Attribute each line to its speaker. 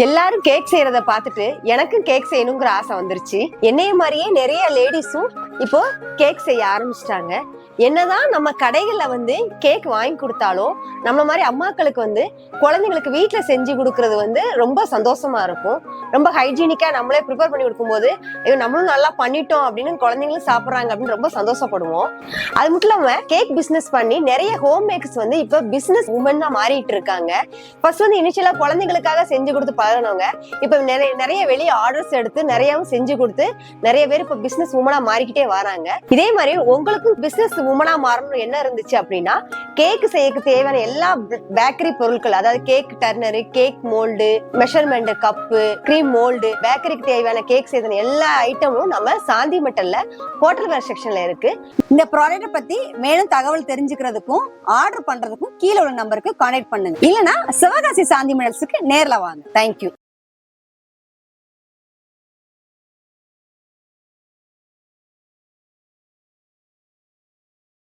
Speaker 1: எல்லாரும் கேக் செய்யறத பார்த்துட்டு எனக்கும் கேக் செய்யணுங்கிற ஆசை வந்துருச்சு. என்னைய மாதிரியே நிறைய லேடிஸும் இப்போ கேக் செய்ய ஆரம்பிச்சிட்டாங்க. என்னதான் நம்ம கடைகள்ல கேக் வாங்கி கொடுத்தாலும் நம்ம மாதிரி அம்மாக்களுக்கு குழந்தைங்களுக்கு வீட்டுல செஞ்சு கொடுக்கறது ரொம்ப சந்தோஷமா இருக்கும். ரொம்ப ஹைஜீனிக்கா நம்மளே ப்ரிப்பேர் பண்ணி கொடுக்கும்போது ஐயோ நம்மளும் நல்லா பண்ணிட்டோம் அப்படின்னு குழந்தைங்களும் சாப்பிடுறாங்க அப்படின்னு ரொம்ப சந்தோஷப்படுவோம். அது மட்டும் இல்லாம கேக் பிசினஸ் பண்ணி நிறைய ஹோம் மேக்கர்ஸ் இப்ப பிசினஸ் உமன்னா மாறிட்டு இருக்காங்க. ஃபர்ஸ்ட் இனிஷியலா குழந்தைங்களுக்காக செஞ்சு கொடுத்து பழகினவங்க இப்ப நிறைய வெளியே ஆர்டர்ஸ் எடுத்து நிறையவும் செஞ்சு கொடுத்து நிறைய பேர் இப்ப பிசினஸ் உமனா மாறிக்கிட்டே வராங்க. இதே மாதிரி உங்களுக்கும் பிசினஸ் உமனா மாறணும் என்ன இருந்துச்சு அப்படின்னா, கேக் செய்ய தேவையான எல்லா பேக்கரி பொருட்கள், அதாவது cake turner, cake mould, measurement cup, cream mould, பேக்கரிக்கு தேவையான கேக் செய்ய எல்லா ஐட்டமும் நம்ம சாந்தி மெட்டல்ல ஹோட்டல் வேர் செக்ஷன்ல இருக்கு.
Speaker 2: இந்த ப்ராடக்ட் பத்தி மேலும் தகவல் தெரிஞ்சுக்கிறதுக்கும் ஆர்டர் பண்றதுக்கும் கீழே உள்ள நம்பருக்கு கான்டாக்ட் பண்ணுங்க. இல்லனா சிவகாசி சாந்தி மெட்டல்ஸ்க்கு நேர்ல வாங்க. தேங்க்யூ.